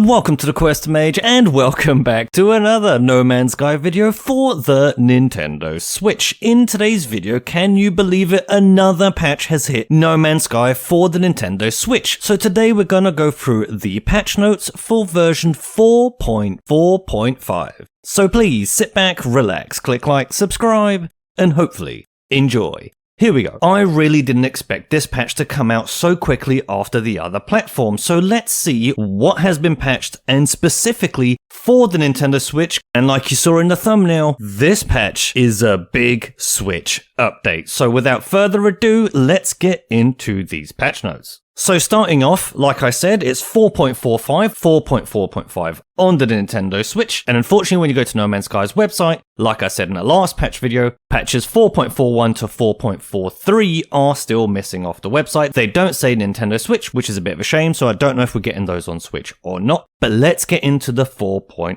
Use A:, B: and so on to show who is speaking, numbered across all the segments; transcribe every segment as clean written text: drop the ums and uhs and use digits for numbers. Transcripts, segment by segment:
A: everyone, welcome to the QuesterMage and welcome back to another No Man's Sky video for the Nintendo Switch. In today's video, can you believe it, another patch has hit No Man's Sky for the Nintendo Switch. So today we're gonna go through the patch notes for version 4.4.5. So please sit back, relax, click like, subscribe, and hopefully enjoy. Here we go. I really didn't expect this patch to come out so quickly after the other platforms, so let's see what has been patched and specifically for the Nintendo Switch. And like you saw in the thumbnail, this patch is a big Switch update. So without further ado, let's get into these patch notes. So starting off, like I said, it's 4.45, 4.4.5 on the Nintendo Switch, and unfortunately when you go to No Man's Sky's website, like I said in the last patch video, patches 4.41 to 4.43 are still missing off the website. They don't say Nintendo Switch, which is a bit of a shame, so I don't know if we're getting those on Switch or not, but let's get into the 4.45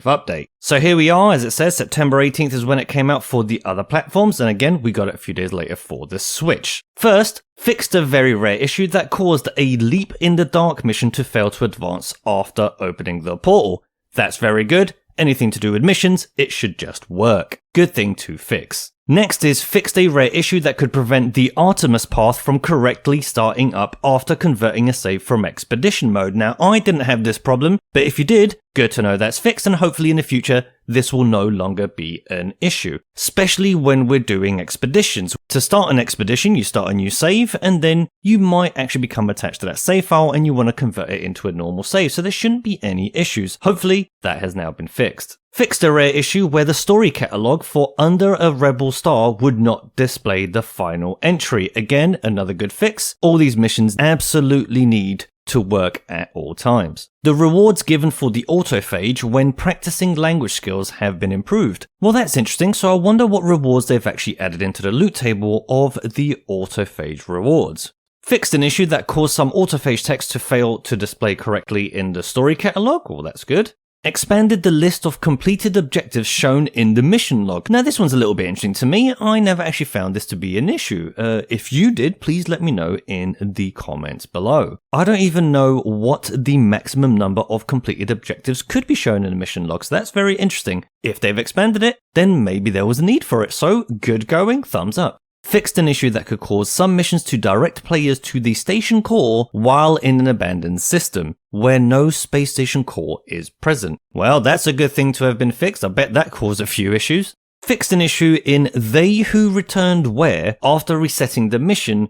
A: update. So here we are, as it says, September 18th is when it came out for the other platforms, and again, we got it a few days later for the Switch. First, fixed a very rare issue that caused a Leap in the Dark mission to fail to advance after opening the portal. That's very good. Anything to do with missions, it should just work. Good thing to fix. Next is fixed a rare issue that could prevent the Artemis path from correctly starting up after converting a save from expedition mode. Now, I didn't have this problem, but if you did, good to know that's fixed, and hopefully in the future, this will no longer be an issue, especially when we're doing expeditions. To start an expedition, you start a new save, and then you might actually become attached to that save file and you want to convert it into a normal save, so there shouldn't be any issues. Hopefully, that has now been fixed. Fixed a rare issue where the story catalog for Under a Rebel Star would not display the final entry. Again, another good fix. All these missions absolutely need to work at all times. The rewards given for the autophage when practicing language skills have been improved. Well, that's interesting, so I wonder what rewards they've actually added into the loot table of the autophage rewards. Fixed an issue that caused some autophage text to fail to display correctly in the story catalog. Well, that's good. Expanded the list of completed objectives shown in the mission log. Now this one's a little bit interesting to me. I never actually found this to be an issue. If you did, please let me know in the comments below. I don't even know what the maximum number of completed objectives could be shown in the mission log, so that's very interesting. If they've expanded it, then maybe there was a need for it, so good going, thumbs up. Fixed an issue that could cause some missions to direct players to the station core while in an abandoned system, where no space station core is present. Well, that's a good thing to have been fixed. I bet that caused a few issues. Fixed an issue in They Who Returned Where after resetting the mission,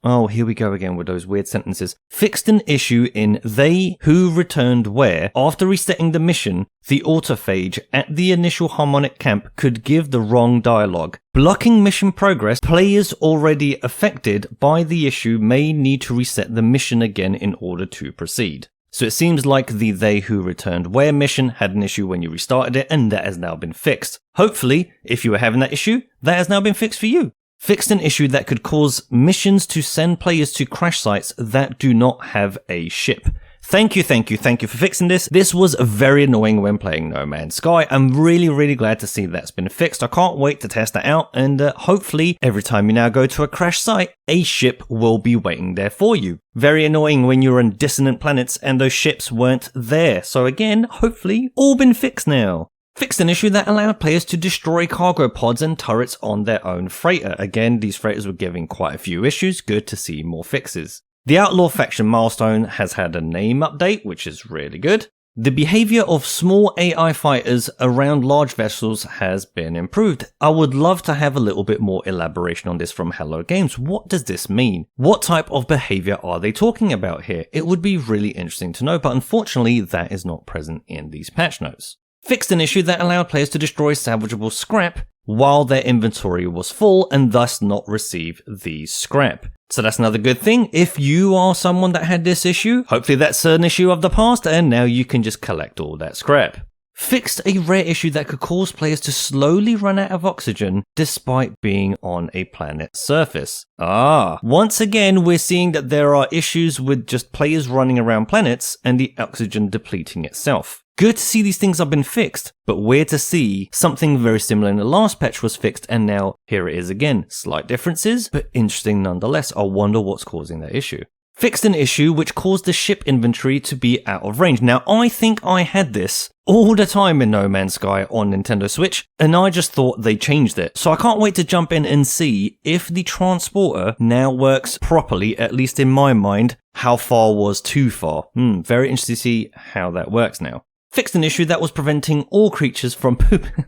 A: oh, here we go again with those weird sentences. Fixed an issue in They Who Returned Where after resetting the mission, the autophage at the initial harmonic camp could give the wrong dialogue. Blocking mission progress, players already affected by the issue may need to reset the mission again in order to proceed. So it seems like the They Who Returned Where mission had an issue when you restarted it, and that has now been fixed. Hopefully, if you were having that issue, that has now been fixed for you. Fixed an issue that could cause missions to send players to crash sites that do not have a ship. Thank you for fixing this. This was very annoying when playing No Man's Sky. I'm really glad to see that's been fixed. I can't wait to test that out, and hopefully every time you now go to a crash site, a ship will be waiting there for you. Very annoying when you're on dissonant planets and those ships weren't there. So again, hopefully all been fixed now. Fixed an issue that allowed players to destroy cargo pods and turrets on their own freighter. Again, these freighters were giving quite a few issues. Good to see more fixes. The Outlaw faction milestone has had a name update, which is really good. The behavior of small AI fighters around large vessels has been improved. I would love to have a little bit more elaboration on this from Hello Games. What does this mean? What type of behavior are they talking about here? It would be really interesting to know, but unfortunately that is not present in these patch notes. Fixed an issue that allowed players to destroy salvageable scrap while their inventory was full and thus not receive the scrap. So that's another good thing. If you are someone that had this issue, hopefully that's an issue of the past and now you can just collect all that scrap. Fixed a rare issue that could cause players to slowly run out of oxygen despite being on a planet's surface. Once again we're seeing that there are issues with just players running around planets and the oxygen depleting itself. Good to see these things have been fixed, but weird to see something very similar in the last patch was fixed and now here it is again. Slight differences, but interesting nonetheless. I wonder what's causing that issue. Fixed an issue which caused the ship inventory to be out of range. Now, I think I had this all the time in No Man's Sky on Nintendo Switch, and I just thought they changed it. So I can't wait to jump in and see if the transporter now works properly, at least in my mind. How far was too far? Very interested to see how that works now. Fixed an issue that was preventing all creatures from pooping.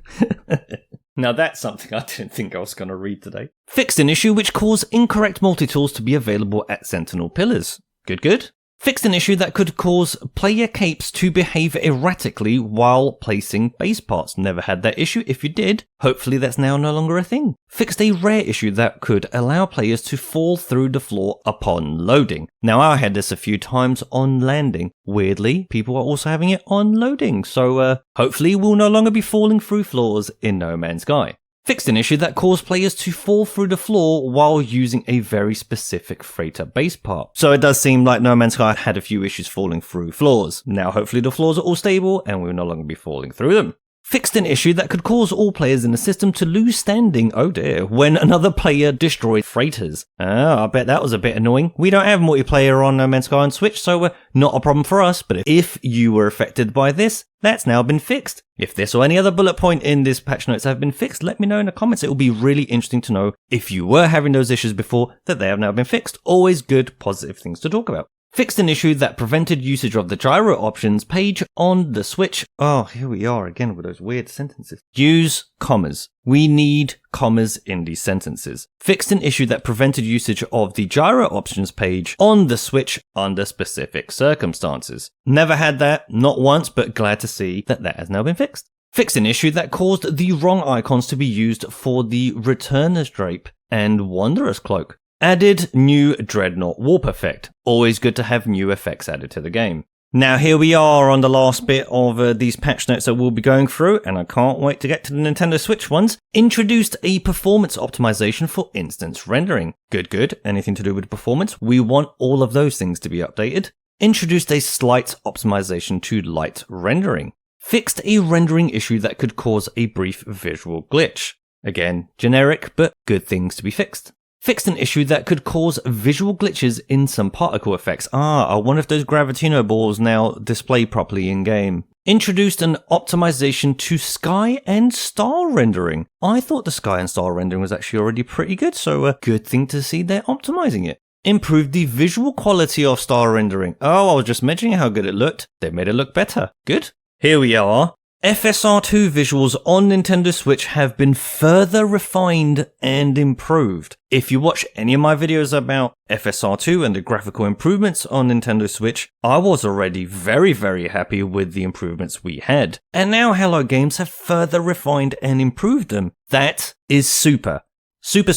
A: Now that's something I didn't think I was going to read today. Fixed an issue which caused incorrect multi-tools to be available at Sentinel Pillars. Good. Fixed an issue that could cause player capes to behave erratically while placing base parts. Never had that issue. If you did, hopefully that's now no longer a thing. Fixed a rare issue that could allow players to fall through the floor upon loading. Now I had this a few times on landing. Weirdly, people are also having it on loading. So hopefully we'll no longer be falling through floors in No Man's Sky. Fixed an issue that caused players to fall through the floor while using a very specific freighter base part. So it does seem like No Man's Sky had a few issues falling through floors. Now hopefully the floors are all stable and we'll no longer be falling through them. Fixed an issue that could cause all players in the system to lose standing, oh dear, when another player destroyed freighters. I bet that was a bit annoying. We don't have multiplayer on No Man's Sky on Switch, so not a problem for us, but if you were affected by this, that's now been fixed. If this or any other bullet point in this patch notes have been fixed, let me know in the comments. It will be really interesting to know if you were having those issues before, that they have now been fixed. Always good, positive things to talk about. Fixed an issue that prevented usage of the gyro options page on the Switch. Oh, here we are again with those weird sentences. Use commas. We need commas in these sentences. Fixed an issue that prevented usage of the gyro options page on the Switch under specific circumstances. Never had that, not once, but glad to see that that has now been fixed. Fixed an issue that caused the wrong icons to be used for the Returner's Drape and Wanderer's Cloak. Added new Dreadnought Warp effect. Always good to have new effects added to the game. Now here we are on the last bit of these patch notes that we'll be going through, and I can't wait to get to the Nintendo Switch ones. Introduced a performance optimization for instance rendering. Good. Anything to do with performance? We want all of those things to be updated. Introduced a slight optimization to light rendering. Fixed a rendering issue that could cause a brief visual glitch. Again, generic, but good things to be fixed. Fixed an issue that could cause visual glitches in some particle effects. I wonder if those Gravitino balls now display properly in game. Introduced an optimization to sky and star rendering. I thought the sky and star rendering was actually already pretty good, so a good thing to see they're optimizing it. Improved the visual quality of star rendering. I was just mentioning how good it looked. They made it look better. Good. Here we are. FSR2 visuals on Nintendo Switch have been further refined and improved. If you watch any of my videos about FSR2 and the graphical improvements on Nintendo Switch, I was already very happy with the improvements we had. And now Hello Games have further refined and improved them. That is super. Super.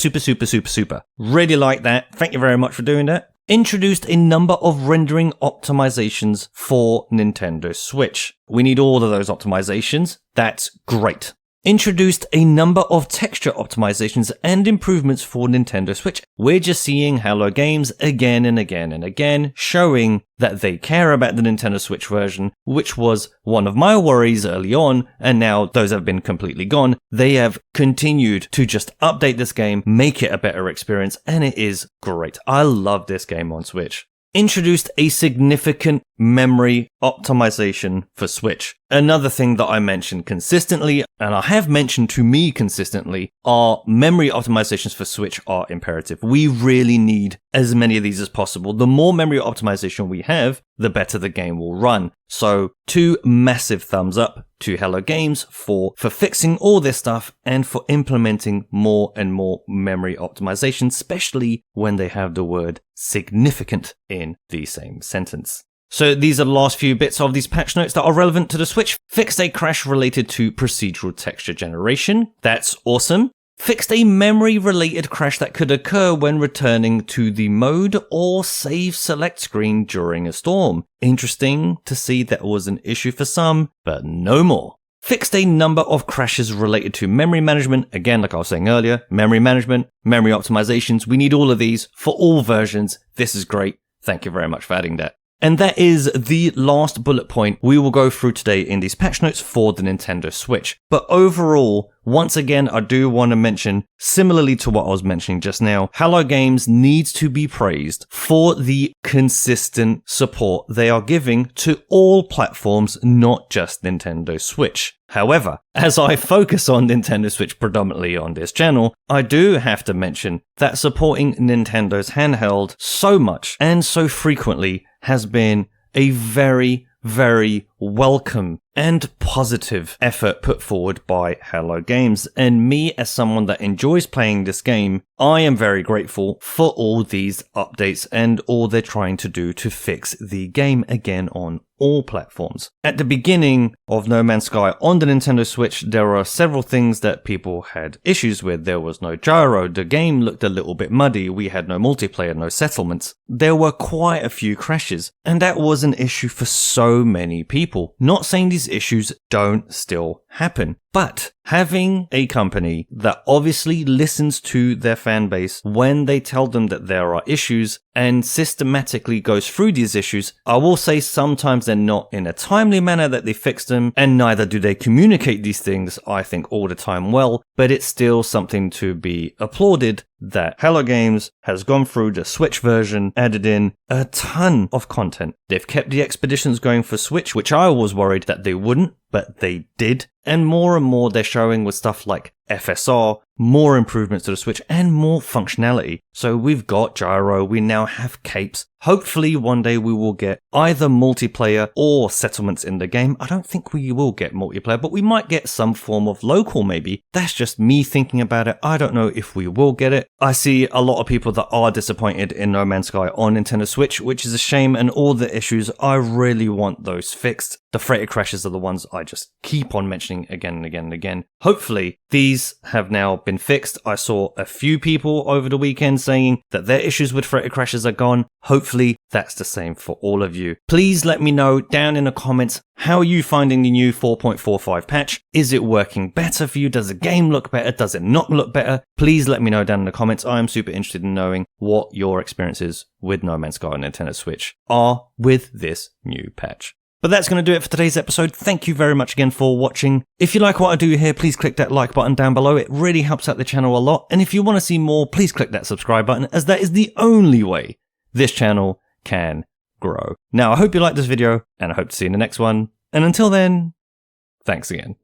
A: Really like that. Thank you very much for doing that. Introduced a number of rendering optimizations for Nintendo Switch. We need all of those optimizations. That's great. Introduced a number of texture optimizations and improvements for Nintendo Switch. We're just seeing Hello Games again and again, showing that they care about the Nintendo Switch version, which was one of my worries early on, and now those have been completely gone. They have continued to just update this game, make it a better experience, and it is great. I love this game on Switch. Introduced a significant memory optimization for Switch. Another thing that I mentioned consistently, and I have mentioned to me consistently, are memory optimizations for Switch are imperative. We really need as many of these as possible. The more memory optimization we have, the better the game will run. So 2 massive thumbs up to Hello Games for fixing all this stuff and for implementing more and more memory optimization, especially when they have the word significant in the same sentence. So these are the last few bits of these patch notes that are relevant to the Switch. Fixed a crash related to procedural texture generation. That's awesome. Fixed a memory-related crash that could occur when returning to the mode or save select screen during a storm. Interesting to see that was an issue for some, but no more. Fixed a number of crashes related to memory management. Again, like I was saying earlier, memory management, memory optimizations. We need all of these for all versions. This is great. Thank you very much for adding that. And that is the last bullet point we will go through today in these patch notes for the Nintendo Switch. But overall, once again, I do want to mention, similarly to what I was mentioning just now, Hello Games needs to be praised for the consistent support they are giving to all platforms, not just Nintendo Switch. However, as I focus on Nintendo Switch predominantly on this channel, I do have to mention that supporting Nintendo's handheld so much and so frequently has been a very welcome and positive effort put forward by Hello Games. And me, as someone that enjoys playing this game, I am very grateful for all these updates and all they're trying to do to fix the game again on all platforms. At the beginning of No Man's Sky on the Nintendo Switch, there are several things that people had issues with. There was no gyro, the game looked a little bit muddy, we had no multiplayer, no settlements. There were quite a few crashes, and that was an issue for so many people. Not saying these issues don't still happen, but having a company that obviously listens to their fan base when they tell them that there are issues and systematically goes through these issues, I will say sometimes they're not in a timely manner that they fix them, and neither do they communicate these things, I think, all the time well, but it's still something to be applauded that Hello Games has gone through the Switch version, added in a ton of content. They've kept the expeditions going for Switch, which I was worried that they wouldn't, but they did. And more they're showing with stuff like FSR, more improvements to the Switch, and more functionality. So we've got gyro, we now have capes. Hopefully one day we will get either multiplayer or settlements in the game. I don't think we will get multiplayer, but we might get some form of local maybe. That's just me thinking about it. I don't know if we will get it. I see a lot of people that are disappointed in No Man's Sky on Nintendo Switch, which is a shame, and all the issues, I really want those fixed. The freighter crashes are the ones I just keep on mentioning again and again and again. Hopefully these have now been fixed. I saw a few people over the weekend saying that their issues with freighter crashes are gone. Hopefully that's the same for all of you. Please let me know down in the comments, how are you finding the new 4.45 patch? Is it working better for you? Does the game look better? Does it not look better? Please let me know down in the comments. I am super interested in knowing what your experiences with No Man's Sky on Nintendo Switch are with this new patch. But that's going to do it for today's episode. Thank you very much again for watching. If you like what I do here, please click that like button down below. It really helps out the channel a lot. And if you want to see more, please click that subscribe button, as that is the only way this channel can grow. Now, I hope you liked this video, and I hope to see you in the next one. And until then, thanks again.